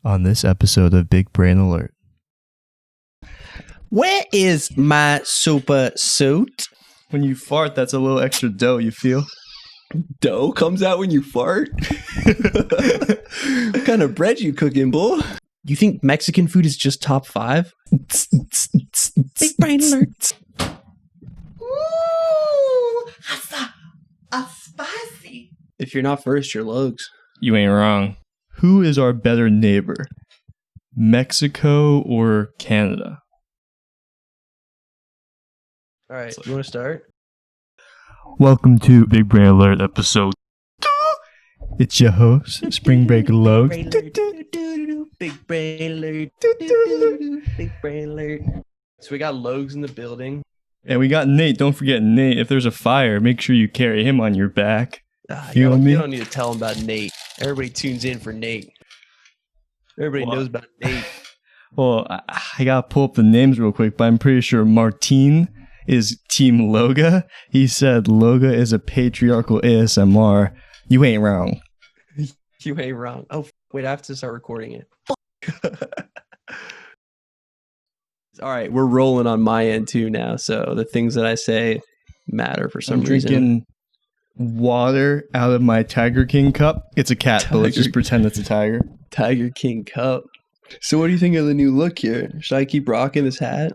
On this episode of Big Brain Alert. Where is my super suit? When you fart, that's a little extra dough, you feel? Dough comes out when you fart? What kind of bread you cooking, boy? You think Mexican food is just top 5? Big Brain Alert. Ooh, a spicy. If you're not first, you're Logs. You ain't wrong. Who is our better neighbor? Mexico or Canada? All right, you want to start? Welcome to Big Brain Alert episode 2. It's your host, Spring Break Logs. Big Brain Alert. Big Brain Alert. So we got Logs in the building. And we got Nate. Don't forget Nate. If there's a fire, make sure you carry him on your back. You don't need to tell him about Nate. Everybody tunes in for Nate. Everybody knows about Nate. Well, I gotta pull up the names real quick, but I'm pretty sure Martin is Team Loga. He said Loga is a patriarchal ASMR. You ain't wrong. You ain't wrong. Oh, wait, I have to start recording it. All right, we're rolling on my end too now, so the things that I say matter for some reason. Drinking water out of my Tiger King cup. It's a cat, but let's just pretend it's a tiger. Tiger King cup. So what do you think of the new look here? Should I keep rocking this hat?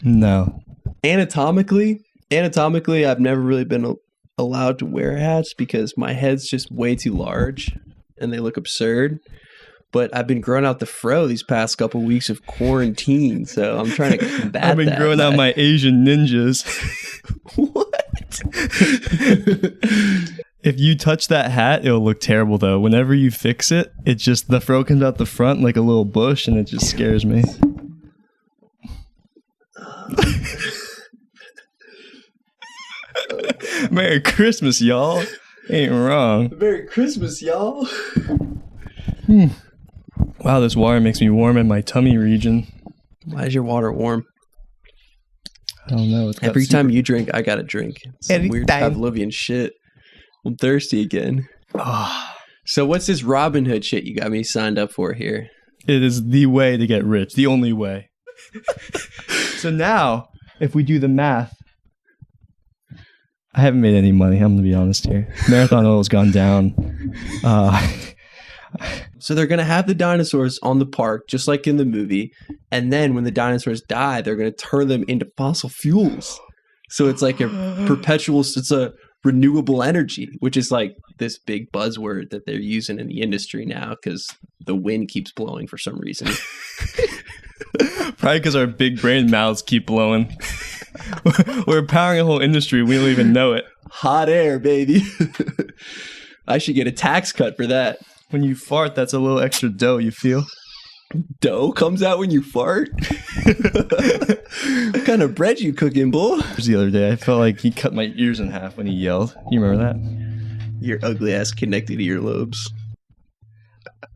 No. Anatomically, I've never really been allowed to wear hats because my head's just way too large and they look absurd. But I've been growing out the fro these past couple weeks of quarantine, so I'm trying to combat that. I've been growing out my Asian ninjas. What? If you touch that hat, it'll look terrible though. Whenever you fix it, it just, the fro comes out the front like a little bush and it just scares me. Merry Christmas, y'all. Ain't wrong. Merry Christmas, y'all. Wow, this water makes me warm in my tummy region. Why is your water warm? I don't know. Every time you drink, I gotta drink. Some weird Anytime. Pavlovian shit. I'm thirsty again. Oh, So what's this Robinhood shit you got me signed up for here? it is the way to get rich. The only way. So now, if we do the math, I haven't made any money. I'm going to be honest here. Marathon oil's gone down. So they're going to have the dinosaurs on the park, just like in the movie. And then when the dinosaurs die, they're going to turn them into fossil fuels. So it's like a it's a renewable energy, which is like this big buzzword that they're using in the industry now because the wind keeps blowing for some reason. Probably because our big brain mouths keep blowing. We're powering a whole industry. We don't even know it. Hot air, baby. I should get a tax cut for that. When you fart, that's a little extra dough, you feel? Dough comes out when you fart? What kind of bread you cooking, boy? The other day, I felt like he cut my ears in half when he yelled. You remember that? Your ugly ass connected earlobes.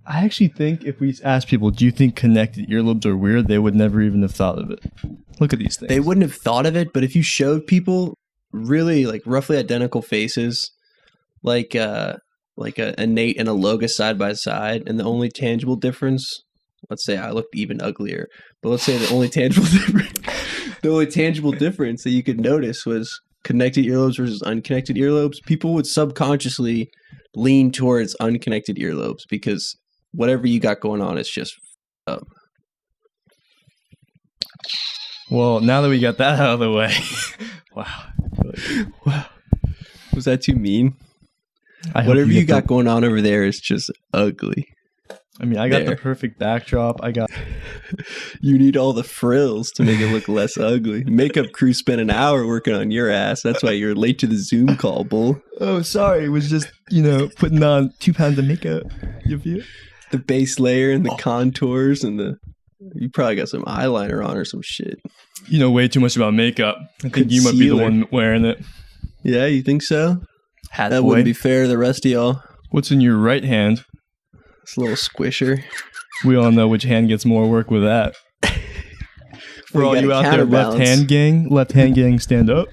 I actually think if we asked people, do you think connected earlobes are weird? They would never even have thought of it. Look at these things. They wouldn't have thought of it, but if you showed people really like roughly identical faces, like a Nate and a Loga side by side, and the only tangible difference, let's say I looked even uglier, but let's say the only tangible difference that you could notice was connected earlobes versus unconnected earlobes, people would subconsciously lean towards unconnected earlobes because whatever you got going on is just up. Well, now that we got that out of the way. Wow. Was that too mean? Whatever you got going on over there is just ugly. I mean, I got there. the perfect backdrop. You need all the frills to make it look less ugly. Makeup crew spent an hour working on your ass. That's why you're late to the Zoom call, bull. Oh, sorry. It was just, putting on 2 pounds of makeup. You feel? The base layer and the contours and you probably got some eyeliner on or some shit. You know way too much about makeup. I think you might be the one wearing it. Yeah, you think so? Hat That boy. wouldn't be fair to the rest of y'all. What's in your right hand? It's a little squisher. We all know which hand gets more work with that. For all you out there, left hand gang, stand up.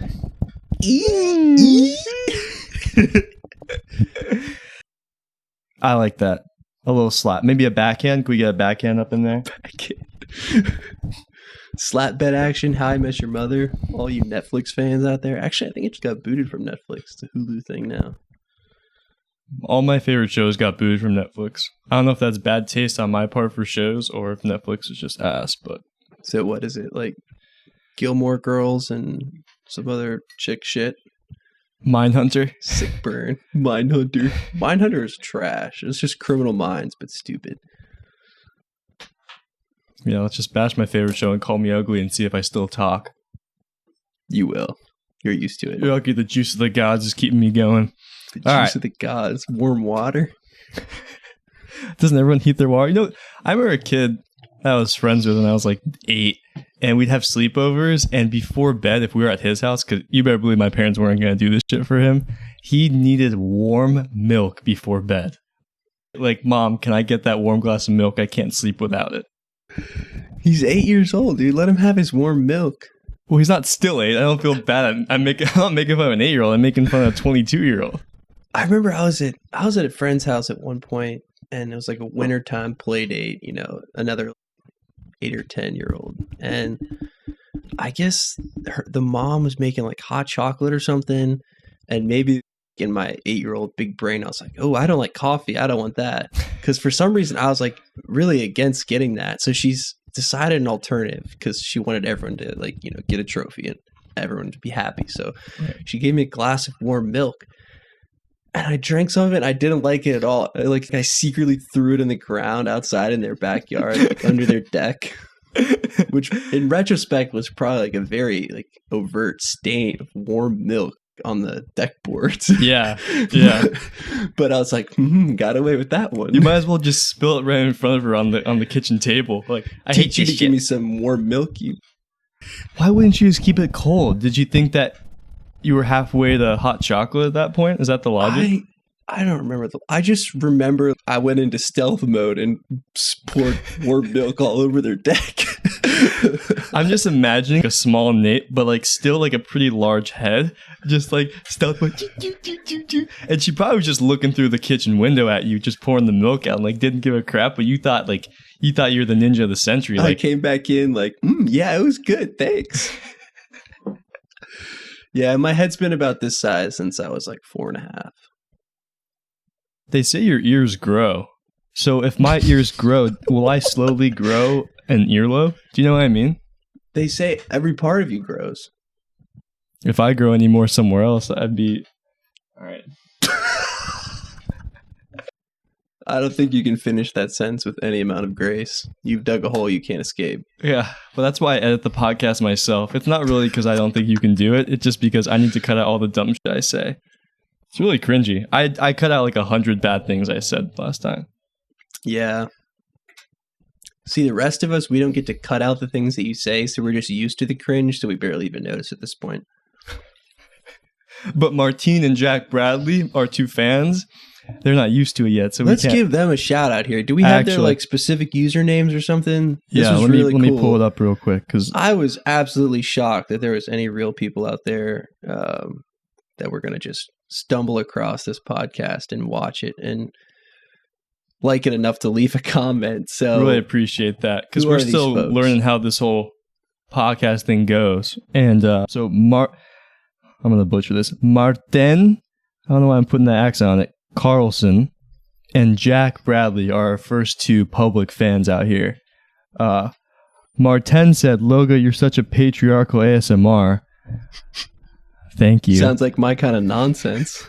I like that. A little slap. Maybe a backhand. Can we get a backhand up in there? Slap bet action, How I Met Your Mother. All you Netflix fans out there. Actually, I think it just got booted from Netflix. It's a Hulu thing now. All my favorite shows got booted from Netflix. I don't know if that's bad taste on my part for shows or if Netflix is just ass, but... So what is it? Like Gilmore Girls and some other chick shit? Mindhunter. Sick burn. Mindhunter. Mindhunter is trash. It's just Criminal Minds, but stupid. Yeah, let's just bash my favorite show and call me ugly and see if I still talk. You will. You're used to it. You're lucky the juice of the gods is keeping me going. The juice of the gods. Warm water. Doesn't everyone heat their water? You know, I remember a kid that I was friends with when I was like 8, and we'd have sleepovers, and before bed, if we were at his house, because you better believe my parents weren't going to do this shit for him, he needed warm milk before bed. Like, Mom, can I get that warm glass of milk? I can't sleep without it. He's 8 years old, dude. Let him have his warm milk. Well, he's not still 8. I don't feel bad. I'm not making fun of an 8-year-old. I'm making fun of a 22-year-old. I remember I was at a friend's house at one point, and it was like a wintertime play date, you know, another 8 or 10-year-old. And I guess the mom was making like hot chocolate or something. And maybe in my 8-year-old big brain, I was like, oh, I don't like coffee. I don't want that. Because for some reason, I was like really against getting that. So she's decided an alternative because she wanted everyone to like, you know, get a trophy and everyone to be happy. So she gave me a glass of warm milk. And I drank some of it. And I didn't like it at all. I secretly threw it in the ground outside in their backyard, like under their deck, which in retrospect was probably like a very like overt stain of warm milk on the deck boards. Yeah. But I was like, got away with that one. You might as well just spill it right in front of her on the kitchen table. Like, I hate you to give me some warm milk. Why wouldn't you just keep it cold? Did you think that you were halfway to hot chocolate at that point? Is that the logic? I don't remember. I just remember I went into stealth mode and poured warm milk all over their deck. I'm just imagining a small Nate, but like still like a pretty large head, just like stealth mode. And she probably was just looking through the kitchen window at you, just pouring the milk out, and like didn't give a crap. But you thought you were the ninja of the century. I came back in like, yeah, it was good. Thanks. Yeah, my head's been about this size since I was like 4.5. They say your ears grow. So if my ears grow, will I slowly grow an earlobe? Do you know what I mean? They say every part of you grows. If I grow any more somewhere else, I'd be... All right. I don't think you can finish that sentence with any amount of grace. You've dug a hole you can't escape. Yeah, but that's why I edit the podcast myself. It's not really because I don't think you can do it. It's just because I need to cut out all the dumb shit I say. It's really cringy. I cut out like 100 bad things I said last time. Yeah. See, the rest of us, we don't get to cut out the things that you say, so we're just used to the cringe, so we barely even notice at this point. But Martine and Jack Bradley, our two fans, they're not used to it yet, so let's give them a shout out here. Do we have their like specific usernames or something? Let me pull it up real quick because I was absolutely shocked that there was any real people out there that were going to just stumble across this podcast and watch it and like it enough to leave a comment. So really appreciate that because we're still learning how this whole podcast thing goes. And so I'm going to butcher this. Martin, I don't know why I'm putting that accent on it. Carlson and Jack Bradley are our first two public fans out here. Martin said, Loga, you're such a patriarchal ASMR. Thank you. Sounds like my kind of nonsense.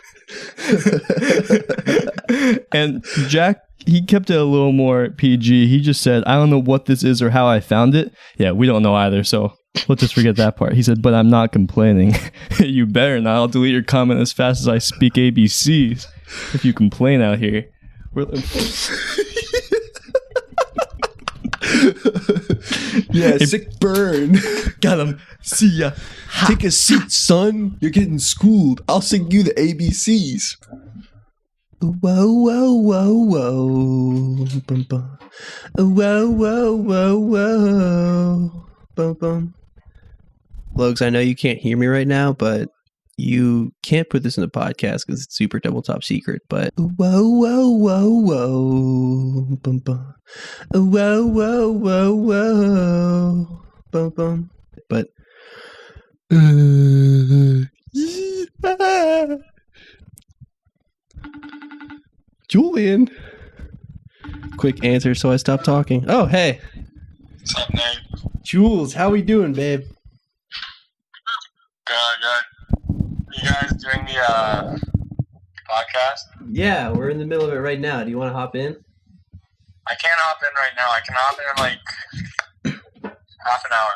And Jack, he kept it a little more PG. He just said, I don't know what this is or how I found it. Yeah, we don't know either, so let's just forget that part. He said, but I'm not complaining. You better not. I'll delete your comment as fast as I speak ABCs if you complain out here. Yeah, sick burn. Got him. See ya. Take a seat, son. You're getting schooled. I'll sing you the ABCs. Whoa, whoa, whoa, whoa. Bum, bum. Whoa, whoa, whoa, whoa. Bum, bum. Logs, I know you can't hear me right now, but You can't put this in the podcast because it's super double top secret, but whoa, whoa, whoa, whoa, bum, bum. Whoa, whoa, whoa, whoa, bum, bum. But Julian, quick answer, so I stopped talking. Oh, hey, What's up, Nate? Jules, how we doing, babe? Good. You guys doing the podcast? Yeah, we're in the middle of it right now. Do you want to hop in? I can't hop in right now. I can hop in like half an hour.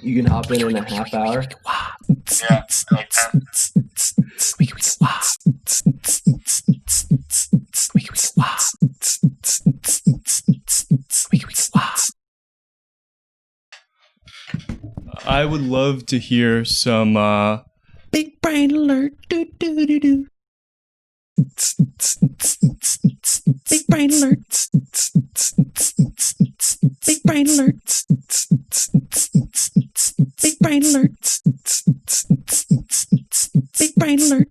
You can hop in a half hour. Yeah, like 10. I would love to hear some Big brain alert. Do, do, do, do. Big brain alert. Big brain alert. Big brain alert. Big brain alert.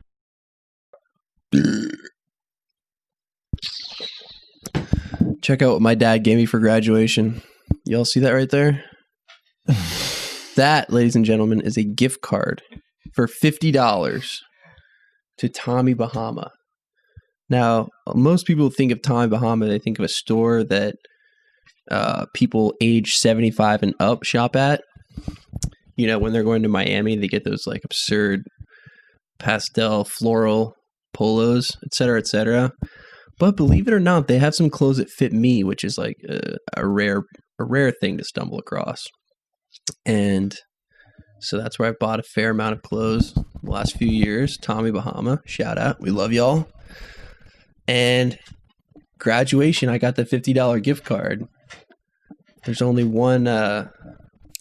Check out what my dad gave me for graduation. Y'all see that right there? That, ladies and gentlemen, is a gift card for $50 to Tommy Bahama. Now, most people think of Tommy Bahama, they think of a store that people age 75 and up shop at. You know, when they're going to Miami, they get those like absurd pastel floral polos, etc., etc. But believe it or not, they have some clothes that fit me, which is like a rare thing to stumble across. And so that's where I've bought a fair amount of clothes the last few years. Tommy Bahama, shout out. We love y'all. And graduation, I got the $50 gift card. There's only one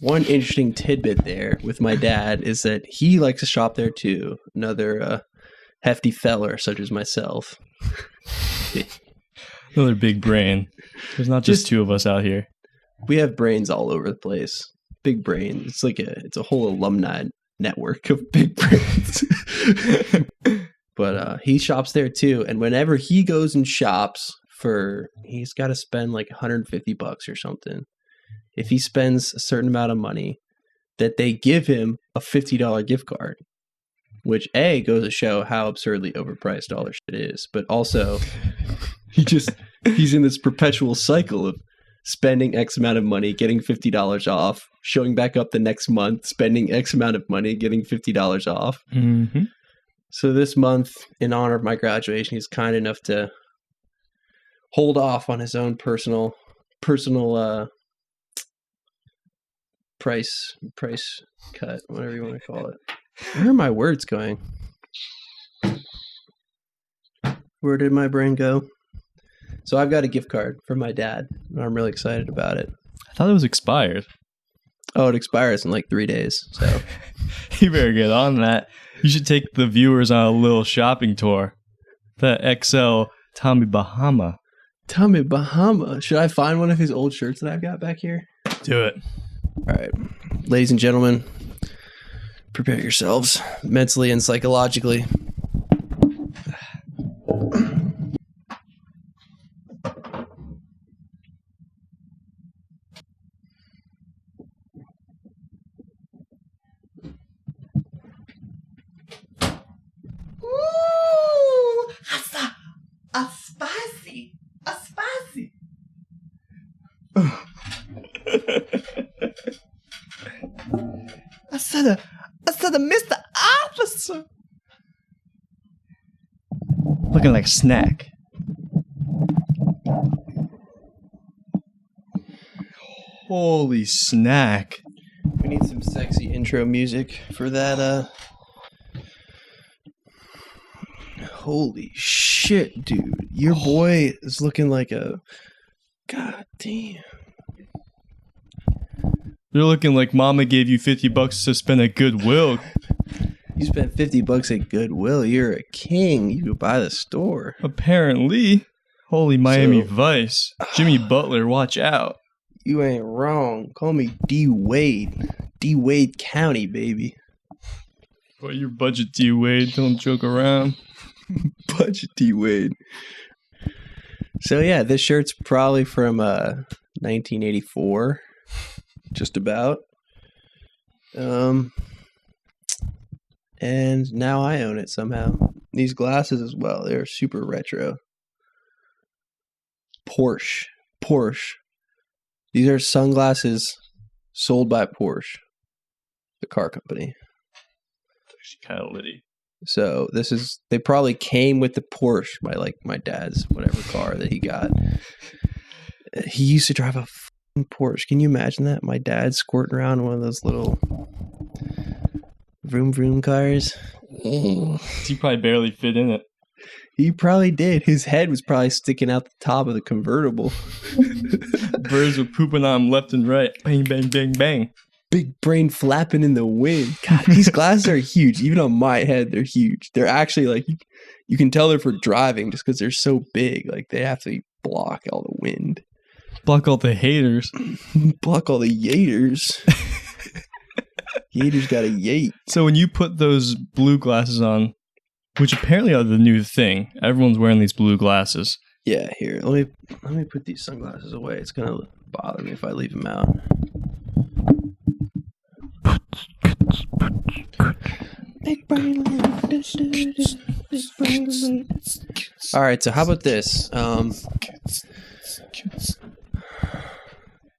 interesting tidbit there with my dad is that he likes to shop there too. Another hefty feller such as myself. another big brain. There's not just two of us out here. We have brains all over the place. Big brain. It's like it's a whole alumni network of big brains. But he shops there too, and whenever he goes and shops he's got to spend like $150 or something. If he spends a certain amount of money, that they give him a $50 gift card, which A, goes to show how absurdly overpriced all their shit is, but also he's in this perpetual cycle of spending X amount of money, getting $50 off, showing back up the next month, spending X amount of money, getting $50 off. Mm-hmm. So this month, in honor of my graduation, he's kind enough to hold off on his own personal price cut, whatever you want to call it. Where are my words going? Where did my brain go? So I've got a gift card from my dad, and I'm really excited about it. I thought it was expired. Oh, it expires in like 3 days. So You better get on that. You should take the viewers on a little shopping tour. The XL Tommy Bahama. Tommy Bahama. Should I find one of his old shirts that I've got back here? Do it. All right. Ladies and gentlemen, prepare yourselves mentally and psychologically. Ooh, a spicy. I said, Mr. Officer. Looking like a snack. Holy snack. We need some sexy intro music for that. Holy shit, dude. Your boy is looking like a... God damn. You're looking like mama gave you $50 to spend at Goodwill. You spent $50 at Goodwill. You're a king. You could buy the store. Apparently. Holy Miami So- Vice. Jimmy Butler, watch out. You ain't wrong. Call me D. Wade. D. Wade County, baby. What your budget do you, Wade? Don't joke around. Budget D Wade. So yeah, this shirt's probably from 1984, just about. And now I own it somehow. These glasses as well, they're super retro. Porsche. These are sunglasses sold by Porsche, the car company. Kind of litty. So they probably came with the Porsche by my dad's whatever car that he got. He used to drive a Porsche. Can you imagine that? My dad squirting around in one of those little vroom vroom cars. He probably barely fit in it. He probably did. His head was probably sticking out the top of the convertible. Birds were pooping on him left and right. Bang, bang, bang, bang. Big brain flapping in the wind. God, these glasses are huge. Even on my head, they're huge. They're actually you can tell they're for driving just because they're so big. Like they have to block all the wind. Block all the haters. Block all the yaters. Yaters got a yate. So when you put those blue glasses on, which apparently are the new thing, everyone's wearing these blue glasses. Yeah, here. Let me put these sunglasses away. It's gonna bother me if I leave them out. All right, so how about this?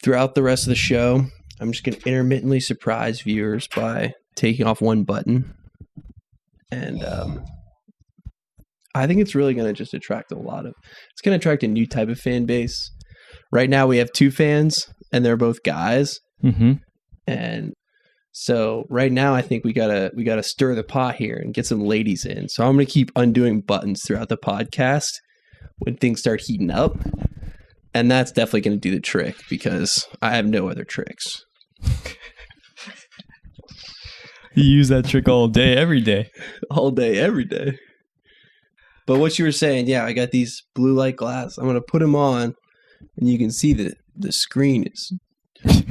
Throughout the rest of the show, I'm just going to intermittently surprise viewers by taking off one button. And I think it's really going to just attract it's going to attract a new type of fan base. Right now we have 2 fans, and they're both guys. Mm-hmm. And so right now I think we gotta stir the pot here and get some ladies in. So I'm gonna keep undoing buttons throughout the podcast when things start heating up. And that's definitely gonna do the trick because I have no other tricks. You use that trick all day, every day. All day, every day. But what you were saying, yeah, I got these blue light glasses. I'm gonna put them on and you can see that the screen is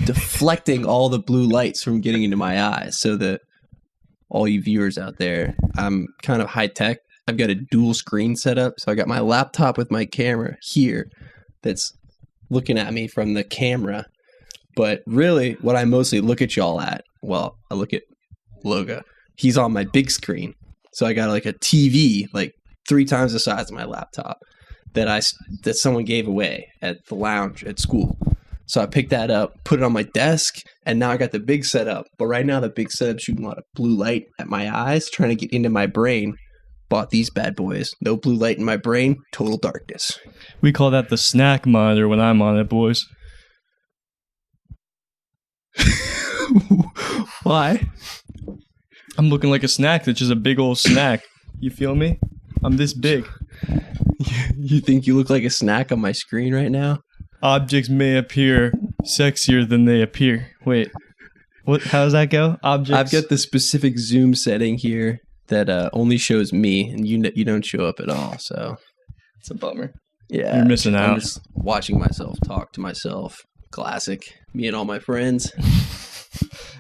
deflecting all the blue lights from getting into my eyes, so that all you viewers out there, I'm kind of high tech. I've got a dual screen set up, so I got my laptop with my camera here that's looking at me from the camera. But really, what I mostly look at y'all at, well, I look at Loga. He's on my big screen, so I got a TV 3 times the size of my laptop that someone gave away at the lounge at school. So I picked that up, put it on my desk, and now I got the big setup. But right now the big setup's shooting a lot of blue light at my eyes, trying to get into my brain. Bought these bad boys. No blue light in my brain, total darkness. We call that the snack monitor when I'm on it, boys. Why? I'm looking like a snack that's just a big old snack. You feel me? I'm this big. You think you look like a snack on my screen right now? Objects may appear sexier than they appear. Wait, what? How does that go? Objects. I've got the specific zoom setting here that only shows me, and you don't show up at all. So it's a bummer. Yeah, you're missing out. I'm just watching myself talk to myself. Classic. Me and all my friends.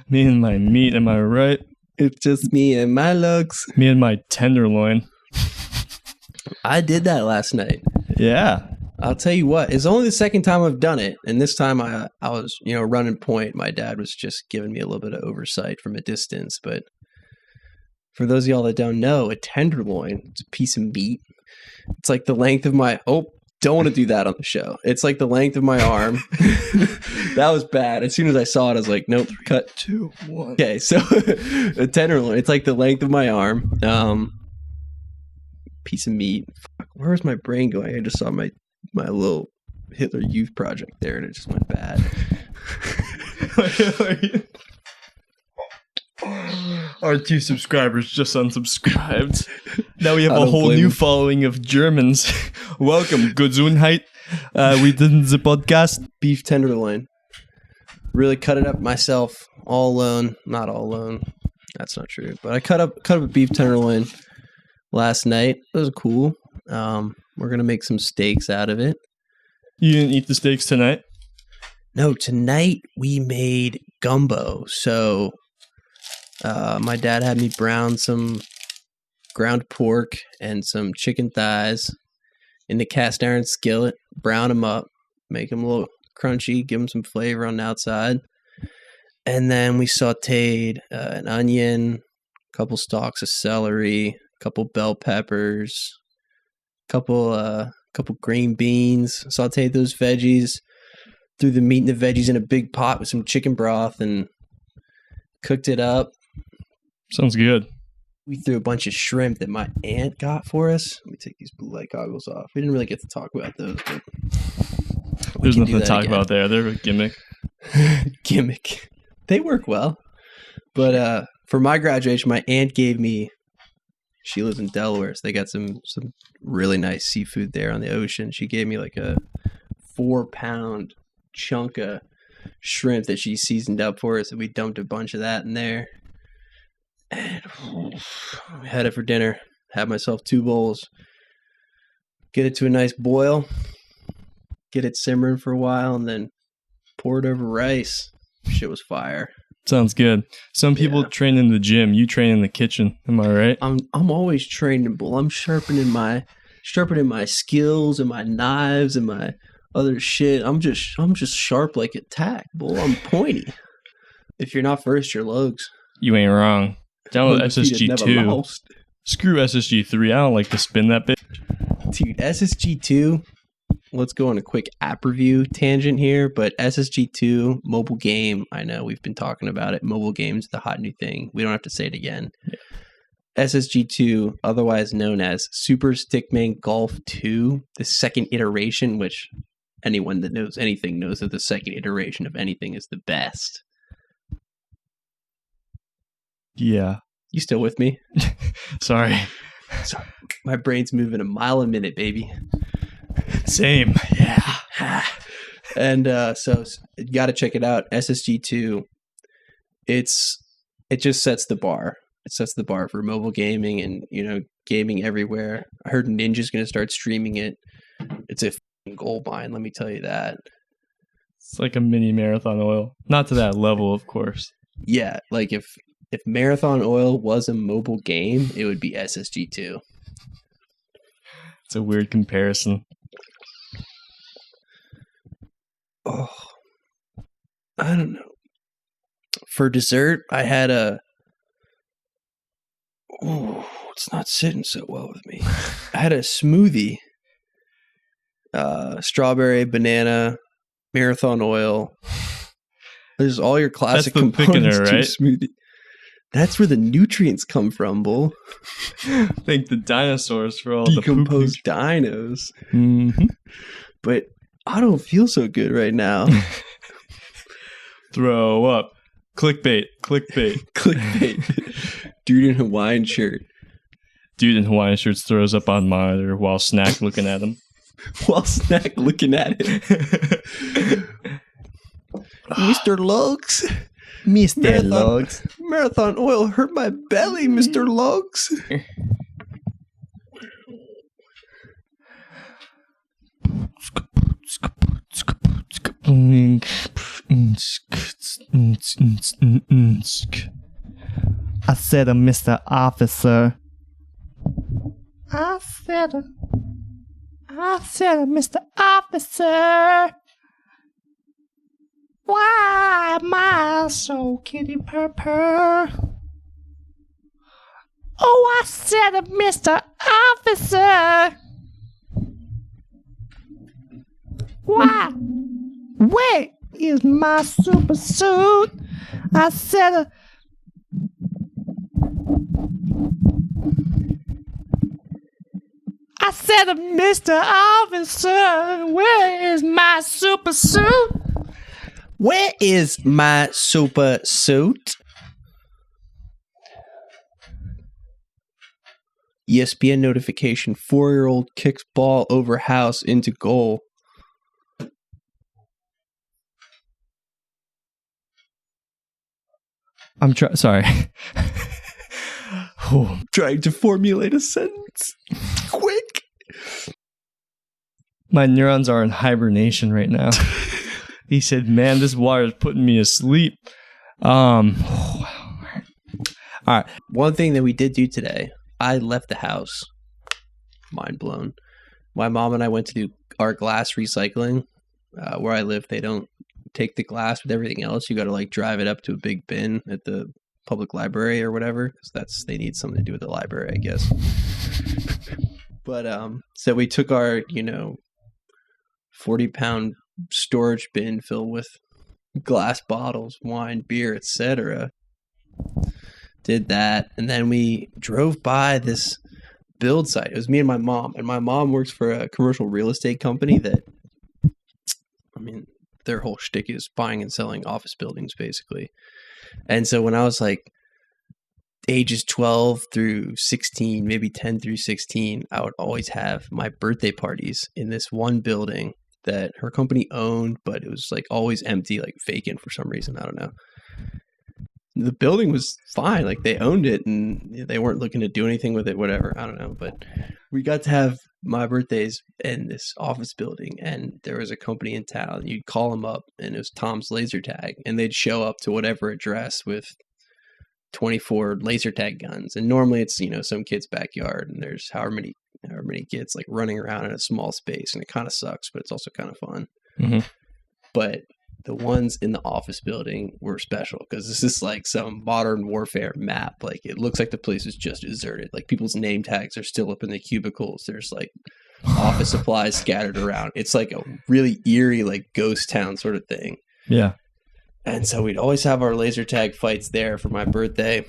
Me and my meat. Am I right? It's just me and my looks. Me and my tenderloin. I did that last night. Yeah. I'll tell you what, it's only the second time I've done it. And this time I was, running point. My dad was just giving me a little bit of oversight from a distance. But for those of y'all that don't know, a tenderloin, it's a piece of meat. It's like the length of my, don't want to do that on the show. It's like the length of my arm. That was bad. As soon as I saw it, I was like, nope, cut. 2, 1. Okay, so a tenderloin, it's like the length of my arm. Piece of meat. Fuck, where was my brain going? I just saw my little Hitler Youth project there, and it just went bad. Our 2 subscribers just unsubscribed. Now we have I a don't whole blame new them. following of Germans. Welcome, Gesundheit. We did the podcast. Beef tenderloin. Really cut it up myself, all alone. Not all alone. That's not true. But I cut up a beef tenderloin last night. It was cool. We're gonna make some steaks out of it. You didn't eat the steaks tonight? No, tonight we made gumbo. So My dad had me brown some ground pork and some chicken thighs in the cast iron skillet, brown them up, make them a little crunchy, give them some flavor on the outside. And then we sauteed an onion, a couple stalks of celery, a couple bell peppers, a couple green beans, sauteed those veggies, threw the meat and the veggies in a big pot with some chicken broth and cooked it up. Sounds good. We threw a bunch of shrimp that my aunt got for us. Let me take these blue light goggles off. We didn't really get to talk about those, but There's can nothing do to that talk again. about there. They're a gimmick. Gimmick. They work well. But for my graduation, my aunt gave me, she lives in Delaware, so they got some really nice seafood there on the ocean. She gave me like a 4-pound chunk of shrimp that she seasoned up for us, and we dumped a bunch of that in there. And I had it for dinner. Had myself 2 bowls. Get it to a nice boil. Get it simmering for a while, and then pour it over rice. Shit was fire. Sounds good. Some people Yeah. train in the gym. You train in the kitchen. Am I right? I'm always training, bull. I'm sharpening my skills and my knives and my other shit. I'm just sharp like a tack, bull. I'm pointy. If you're not first, you're Logs. You ain't wrong. Down with Undefeated, never SSG2. lost. Screw SSG3. I don't like to spin that bit. Dude, SSG2, let's go on a quick app review tangent here, but SSG2, mobile game, I know we've been talking about it. Mobile game's the hot new thing. We don't have to say it again. Yeah. SSG2, otherwise known as Super Stickman Golf 2, the second iteration, which anyone that knows anything knows that the second iteration of anything is the best. Yeah. You still with me? Sorry. Sorry. My brain's moving a mile a minute, baby. Same. Yeah. And so you got to check it out. SSG2. It just sets the bar. It sets the bar for mobile gaming and, gaming everywhere. I heard Ninja's going to start streaming it. It's a f***ing gold mine, let me tell you that. It's like a mini Marathon Oil. Not to that level, of course. Yeah, like if Marathon Oil was a mobile game, it would be SSG2. It's a weird comparison. Oh, I don't know. For dessert, I had it's not sitting so well with me. I had a smoothie. Strawberry, banana, Marathon Oil. There's all your classic That's the components thickener, to a right? smoothie. That's where the nutrients come from, bull. Thank the dinosaurs for all the Decomposed dinos. Mm-hmm. But I don't feel so good right now. Throw up. Clickbait. Clickbait. Dude in Hawaiian shirt. Dude in Hawaiian shirts throws up on monitor while Snack looking at him. While Snack looking at it. Mr. Lugs. Mr. Logs. Marathon Oil hurt my belly, Mr. Lugs. I said, Mr. Officer. I said, Mr. Officer. Why am I so kitty purr? Oh, I said, Mr. Officer. Why? Where is my super suit? I said, Mr. Officer, where is my super suit? Where is my super suit? ESPN notification. 4-year-old kicks ball over house into goal. I'm sorry. Oh, Trying to formulate a sentence. Quick. my neurons are in hibernation right now. He said, man, this water is putting me asleep. One thing that we did do today, I left the house. Mind blown. My mom and I went to do our glass recycling. Where I live, they don't take the glass with everything else. You got to like drive it up to a big bin at the public library or whatever, because they need something to do with the library, I guess. But so we took our 40-pound storage bin filled with glass bottles, wine, beer, etc. Did that, and then we drove by this build site. It was me and my mom works for a commercial real estate company that, I mean, their whole shtick is buying and selling office buildings, basically. And so when I was like ages 12 through 16, maybe 10 through 16, I would always have my birthday parties in this one building that her company owned, but it was like always empty, like vacant for some reason. I don't know. The building was fine. Like they owned it and they weren't looking to do anything with it, whatever. I don't know. But we got to have my birthdays in this office building, and there was a company in town. You'd call them up and it was Tom's laser tag, and they'd show up to whatever address with 24 laser tag guns. And normally it's, some kid's backyard and there's however many kids like running around in a small space, and it kind of sucks, but it's also kind of fun. Mm-hmm. But the ones in the office building were special because this is like some modern warfare map. Like it looks like the place is just deserted. Like people's name tags are still up in the cubicles. There's like office supplies scattered around. It's like a really eerie, like ghost town sort of thing. Yeah. And so we'd always have our laser tag fights there for my birthday.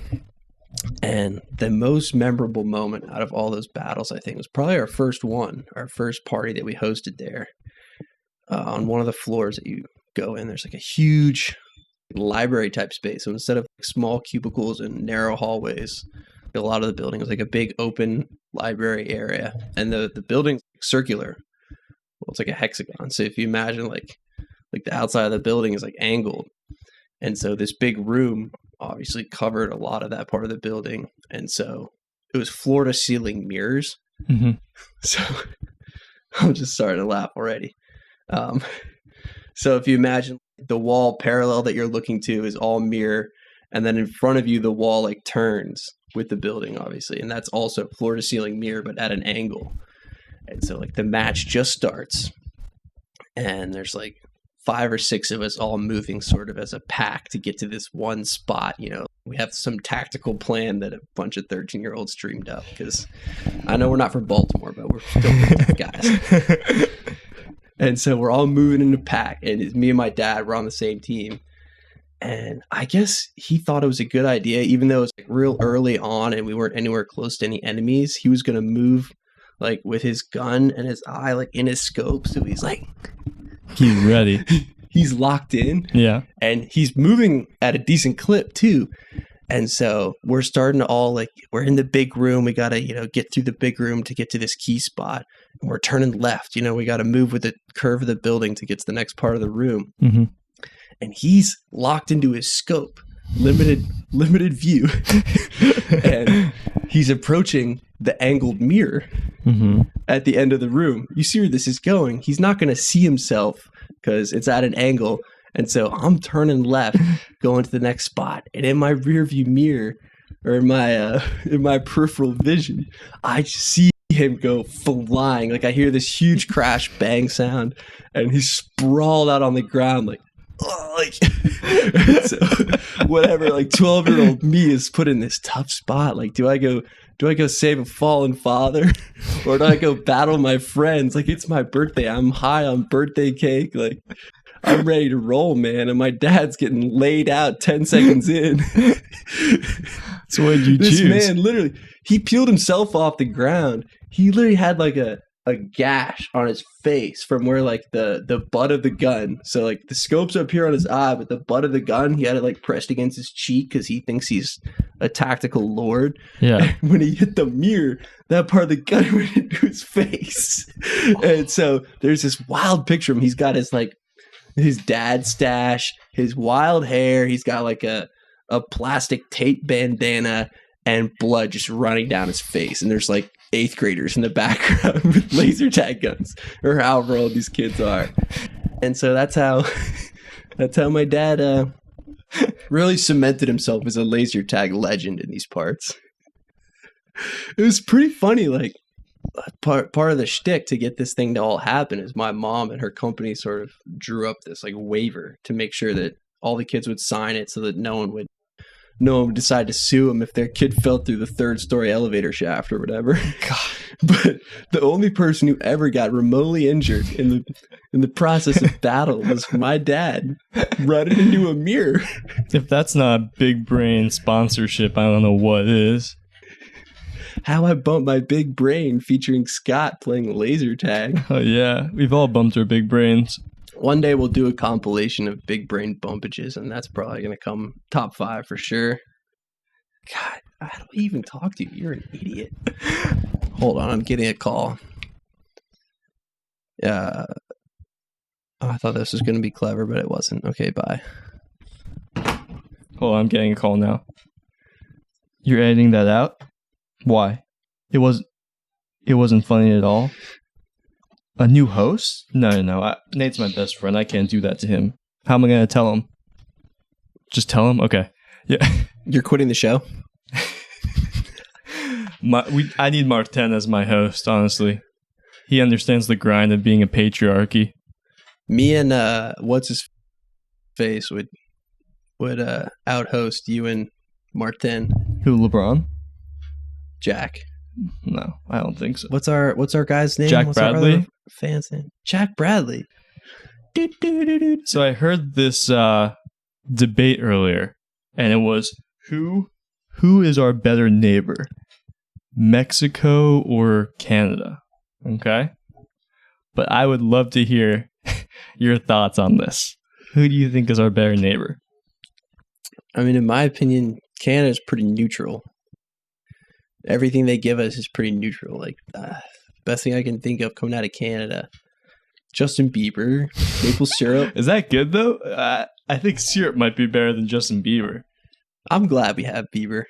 And the most memorable moment out of all those battles, I think, was probably our first party that we hosted there. On one of the floors that you go in, there's like a huge library type space. So instead of small cubicles and narrow hallways, a lot of the building was like a big open library area. And the building's circular. Well, it's like a hexagon. So if you imagine like the outside of the building is like angled. And so this big room obviously covered a lot of that part of the building. And so it was floor to ceiling mirrors. Mm-hmm. So I'm just starting to laugh already. So if you imagine the wall parallel that you're looking to is all mirror, and then in front of you, the wall like turns with the building, obviously. And that's also floor to ceiling mirror, but at an angle. And so like the match just starts, and there's like 5 or 6 of us all moving sort of as a pack to get to this one spot. We have some tactical plan that a bunch of 13-year-olds dreamed up, because I know we're not from Baltimore, but we're still guys. And so we're all moving in a pack, and it's me and my dad were on the same team. And I guess he thought it was a good idea, even though it was like real early on and we weren't anywhere close to any enemies. He was going to move like with his gun and his eye like in his scope. So he's like, he's ready. He's locked in. Yeah. And he's moving at a decent clip too. And so we're starting to all like, we're in the big room. We got to, get through the big room to get to this key spot. And we're turning left. We got to move with the curve of the building to get to the next part of the room. Mm-hmm. And he's locked into his scope, limited view. And he's approaching the angled mirror at the end of the room. You see where this is going. He's not going to see himself because it's at an angle. And so I'm turning left, going to the next spot. And in my rear view mirror, or in my peripheral vision, I see him go flying. Like I hear this huge crash bang sound, and he's sprawled out on the ground like, oh, like so, whatever. Like 12-year-old me is put in this tough spot. Like, do I go save a fallen father, or do I go battle my friends? Like, it's my birthday. I'm high on birthday cake. Like, I'm ready to roll, man. And my dad's getting laid out 10 seconds in. So what did you choose? This man literally, he peeled himself off the ground. He literally had like a gash on his face from where like the butt of the gun. So like the scope's up here on his eye, but the butt of the gun, he had it like pressed against his cheek because he thinks he's a tactical lord. Yeah. And when he hit the mirror, that part of the gun went into his face. And so there's this wild picture of him. He's got his dad stash, his wild hair. He's got like a plastic tape bandana and blood just running down his face. And there's like 8th graders in the background with laser tag guns, or however old these kids are. And so that's how my dad Really cemented himself as a laser tag legend in these parts. It was pretty funny. Like part of the shtick to get this thing to all happen is my mom and her company sort of drew up this like waiver to make sure that all the kids would sign it so that no one would decide to sue them if their kid fell through the 3rd-story elevator shaft or whatever. God. But the only person who ever got remotely injured in the process of battle was my dad running into a mirror. If that's not big brain sponsorship, I don't know what is. How I Bumped My Big Brain featuring Scott playing laser tag. Oh yeah, we've all bumped our big brains. One day we'll do a compilation of big brain bumpages, and that's probably going to come top 5 for sure. God, how do I even talk to you? You're an idiot. Hold on, I'm getting a call. Yeah. Oh, I thought this was going to be clever, but it wasn't. Okay, bye. Hold on, I'm getting a call now. You're editing that out? Why? It wasn't funny at all. A new host? No. Nate's my best friend. I can't do that to him. How am I going to tell him? Just tell him? Okay. Yeah. You're quitting the show? I need Martin as my host, honestly. He understands the grind of being a patriarchy. Me and what's his face would out-host you and Martin. Who, LeBron? Jack. No, I don't think so. What's our guy's name? Jack What's Bradley? Our other fan's name? Jack Bradley. So I heard this debate earlier, and it was who is our better neighbor, Mexico or Canada? Okay, but I would love to hear your thoughts on this. Who do you think is our better neighbor? I mean, in my opinion, Canada's pretty neutral. Everything they give us is pretty neutral. Like, best thing I can think of coming out of Canada, Justin Bieber, maple syrup. Is that good, though? I think syrup might be better than Justin Bieber. I'm glad we have Bieber.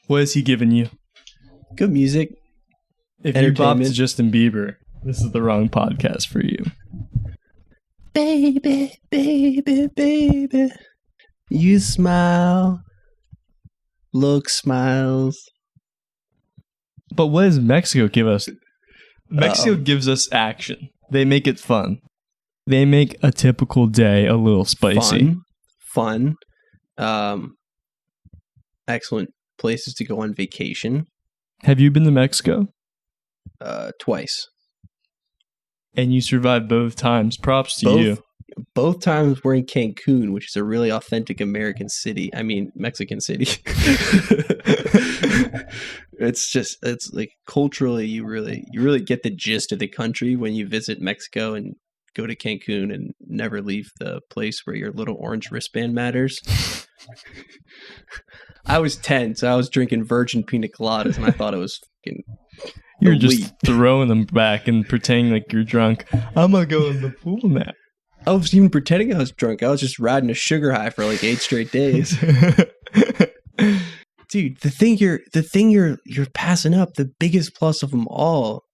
What has he given you? Good music. If you bop to Justin Bieber, this is the wrong podcast for you. Baby, baby, baby, you smile. Look, smiles. But what does Mexico give us? Mexico gives us action. They make it fun. They make a typical day a little spicy. Fun. Excellent places to go on vacation. Have you been to Mexico? Twice. And you survived both times. Props to you. Both times we're in Cancun, which is a really authentic Mexican city. It's like culturally, you really get the gist of the country when you visit Mexico and go to Cancun and never leave the place where your little orange wristband matters. I was 10, so I was drinking virgin pina coladas, and I thought it was fucking You're elite. just throwing them back and pretending like you're drunk. I'm gonna go in the pool now. I was even pretending I was drunk. I was just riding a sugar high for like 8 straight days. Dude, the thing you're passing up, the biggest plus of them all,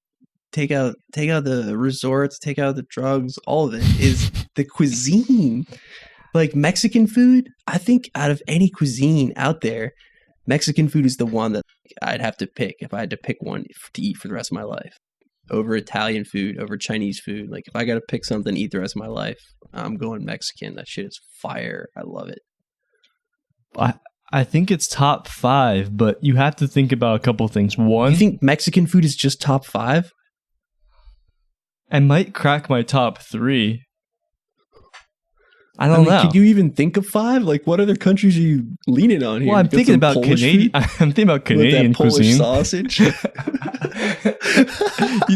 take out the resorts, take out the drugs, all of it, is the cuisine. Like Mexican food, I think out of any cuisine out there, Mexican food is the one that I'd have to pick if I had to pick one to eat for the rest of my life. Over Italian food, over Chinese food. Like if I got to pick something to eat the rest of my life, I'm going Mexican. That shit is fire. I love it. I think it's top 5, but you have to think about a couple things. One, you think Mexican food is just top 5? I might crack my top 3. I don't know. Could you even think of 5? Like, what other countries are you leaning on here? Well, I'm thinking about Canadian. I'm thinking about Canadian cuisine. Sausage. You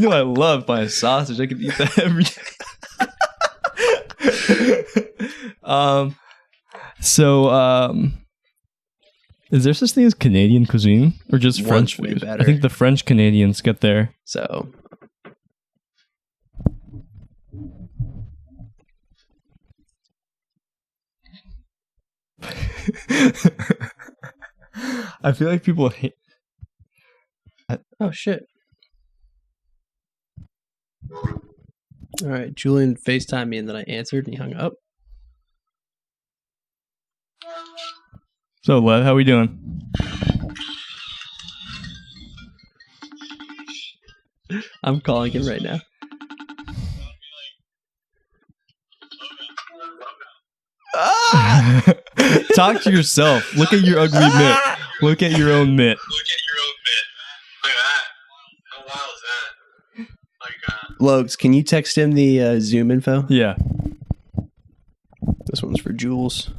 know, I love my sausage. I could eat that every day. Is there such thing as Canadian cuisine or just French food? I think the French Canadians get there. So. I feel like people hate. Oh shit! All right, Julian FaceTimed me and then I answered and he hung up. So, Lev, how we doing? I'm calling him right now. Talk to yourself. Look at your ugly mitt. Look at your own mitt. Look at your own bit. Look at that. How wild is that? Like, Logs, can you text him the Zoom info? Yeah. This one's for Jules.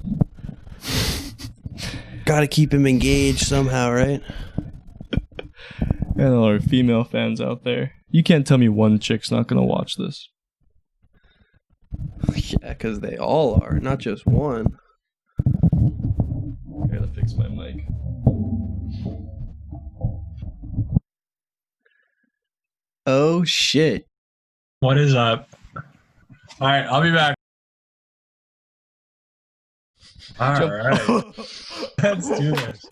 Gotta keep him engaged somehow, right? And all our female fans out there. You can't tell me one chick's not going to watch this. Yeah, because they all are, not just one. I gotta fix my mic. Oh, shit. What is up? All right, I'll be back. All right, let's do this.